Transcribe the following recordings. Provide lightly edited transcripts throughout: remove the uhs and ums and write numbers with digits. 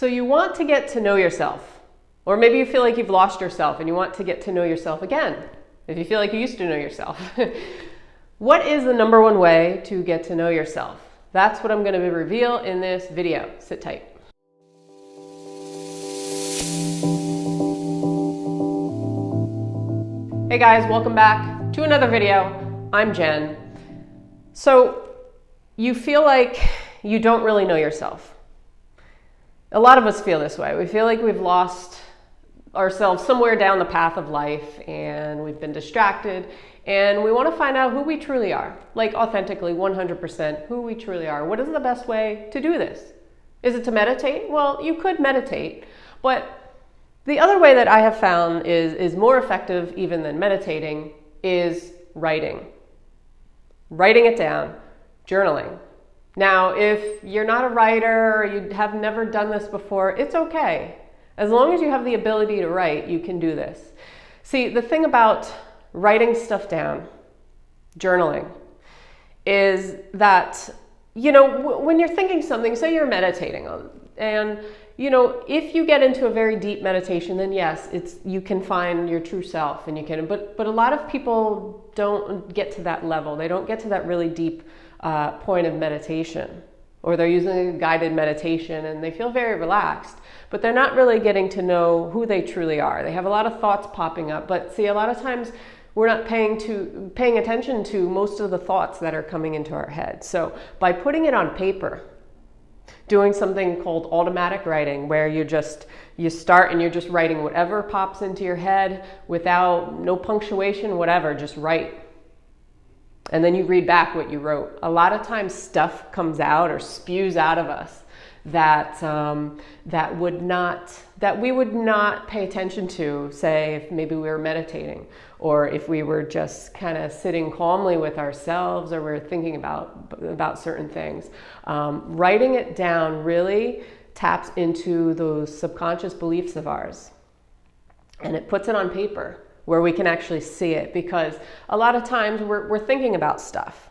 So you want to get to know yourself, or maybe you feel like you've lost yourself and you want to get to know yourself again, if you feel like you used to know yourself. What is the number one way to get to know yourself? That's what I'm going to reveal in this video. Sit tight. Hey guys, welcome back to another video. I'm Jen. So you feel like you don't really know yourself. A lot of us feel this way. We feel like we've lost ourselves somewhere down the path of life and we've been distracted and we want to find out who we truly are, like authentically, 100% who we truly are. What is the best way to do this? Is it to meditate? Well, you could meditate, but the other way that I have found is more effective even than meditating is writing. Writing it down, journaling. Now, if you're not a writer or you have never done this before, it's okay. As long as you have the ability to write, you can do this. See, the thing about writing stuff down, journaling, is that, when you're thinking something, say you're meditating, and, if you get into a very deep meditation, then yes, you can find your true self and you can, but a lot of people don't get to that level. They don't get to that really deep point of meditation, or they're using a guided meditation and they feel very relaxed, but they're not really getting to know who they truly are. They have a lot of thoughts popping up, but see, a lot of times we're not paying attention to most of the thoughts that are coming into our head. So by putting it on paper, doing something called automatic writing, where you start and you're just writing whatever pops into your head without no punctuation, whatever, just write. And then you read back what you wrote. A lot of times stuff comes out or spews out of us that we would not pay attention to, say, if maybe we were meditating, or if we were just kind of sitting calmly with ourselves, or we're thinking about certain things. Writing it down really taps into those subconscious beliefs of ours, and it puts it on paper, where we can actually see it, because a lot of times we're thinking about stuff,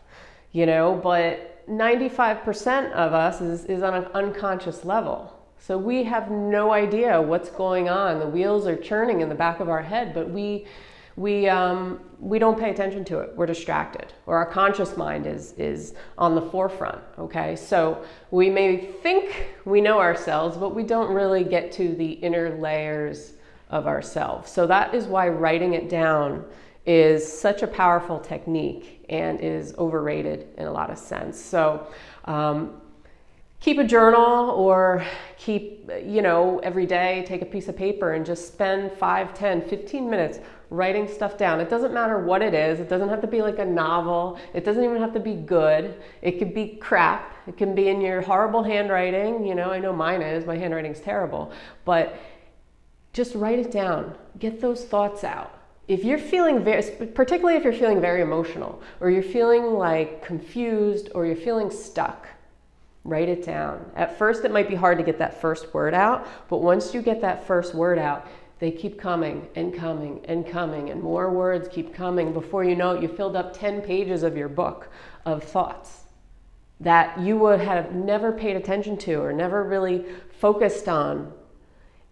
but 95% of us is on an unconscious level. So we have no idea what's going on. The wheels are churning in the back of our head, but we don't pay attention to it. We're distracted, or our conscious mind is on the forefront. Okay, so we may think we know ourselves, but we don't really get to the inner layers of ourselves. So that is why writing it down is such a powerful technique and is overrated in a lot of sense. So keep a journal, or keep, every day, take a piece of paper and just spend 5, 10, 15 minutes writing stuff down. It doesn't matter what it is. It doesn't have to be like a novel. It doesn't even have to be good. It could be crap. It can be in your horrible handwriting. I know mine is. My handwriting's terrible. But just write it down. Get those thoughts out. If you're feeling particularly if you're feeling very emotional, or you're feeling like confused, or you're feeling stuck, write it down. At first, it might be hard to get that first word out, but once you get that first word out, they keep coming and coming and coming, and more words keep coming. Before you know it, you filled up 10 pages of your book of thoughts that you would have never paid attention to or never really focused on,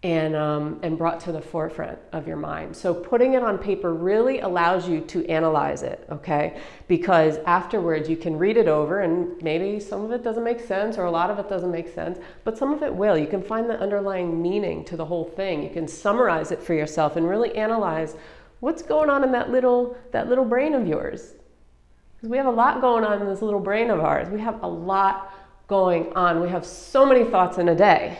and brought to the forefront of your mind. So putting it on paper really allows you to analyze it, okay? Because afterwards you can read it over, and maybe some of it doesn't make sense, or a lot of it doesn't make sense, but some of it will. You can find the underlying meaning to the whole thing. You can summarize it for yourself and really analyze what's going on in that little brain of yours. Because we have a lot going on in this little brain of ours. We have a lot going on. We have so many thoughts in a day.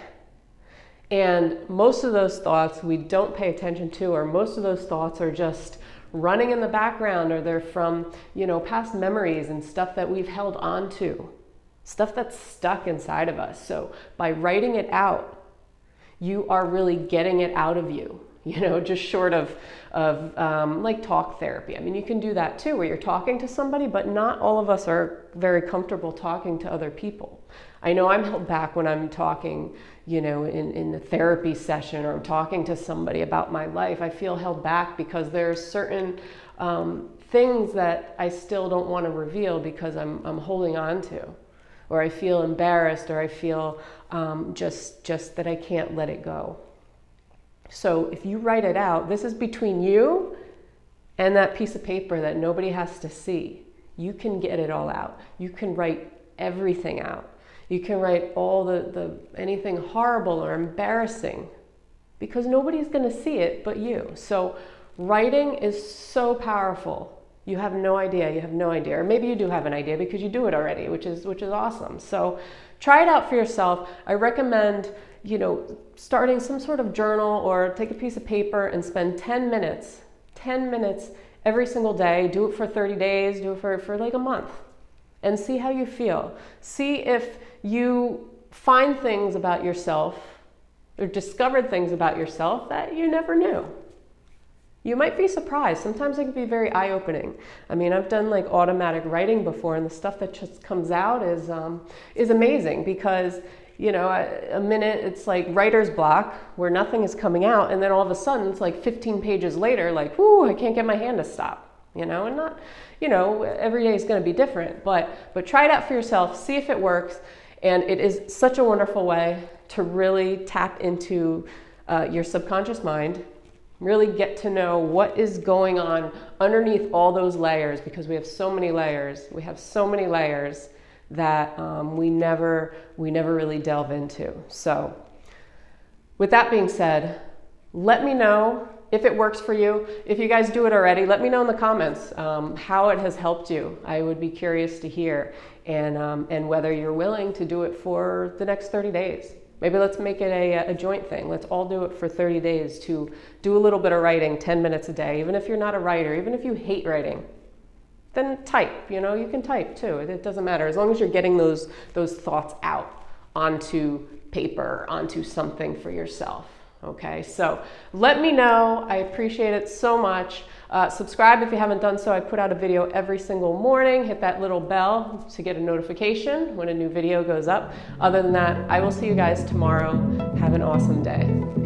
And most of those thoughts we don't pay attention to, or most of those thoughts are just running in the background, or they're from, past memories and stuff that we've held on to, stuff that's stuck inside of us. So by writing it out, you are really getting it out of you, just short of like talk therapy. I mean, you can do that too, where you're talking to somebody, but not all of us are very comfortable talking to other people. I know I'm held back when I'm talking, in the therapy session, or I'm talking to somebody about my life. I feel held back because there's certain things that I still don't want to reveal because I'm holding on to. or I feel embarrassed, or I feel just that I can't let it go. So if you write it out, this is between you and that piece of paper that nobody has to see. You can get it all out. You can write everything out. You can write all the anything horrible or embarrassing, because nobody's going to see it but you. So writing is so powerful. You have no idea. You have no idea. Or maybe you do have an idea because you do it already, which is awesome. So try it out for yourself. I recommend, starting some sort of journal, or take a piece of paper and spend 10 minutes every single day. Do it for 30 days, do it for like a month, and see how you feel. See if you find things about yourself or discovered things about yourself that you never knew. You might be surprised. Sometimes it can be very eye-opening. I mean, I've done like automatic writing before, and the stuff that just comes out is amazing, because a minute it's like writer's block where nothing is coming out, and then all of a sudden it's like 15 pages later, like, whoo, I can't get my hand to stop. And not, every day is going to be different, but try it out for yourself, see if it works. And it is such a wonderful way to really tap into your subconscious mind, really get to know what is going on underneath all those layers, because we have so many layers. We have so many layers that we never really delve into. So with that being said, let me know if it works for you. If you guys do it already, let me know in the comments how it has helped you. I would be curious to hear, and whether you're willing to do it for the next 30 days. Maybe let's make it a joint thing. Let's all do it for 30 days to do a little bit of writing, 10 minutes a day. Even if you're not a writer, even if you hate writing, then type. You can type too. It doesn't matter, as long as you're getting those thoughts out onto paper, onto something for yourself. Okay, so let me know. I appreciate it so much. Subscribe if you haven't done so. I put out a video every single morning. Hit that little bell to get a notification when a new video goes up. Other than that, I will see you guys tomorrow. Have an awesome day.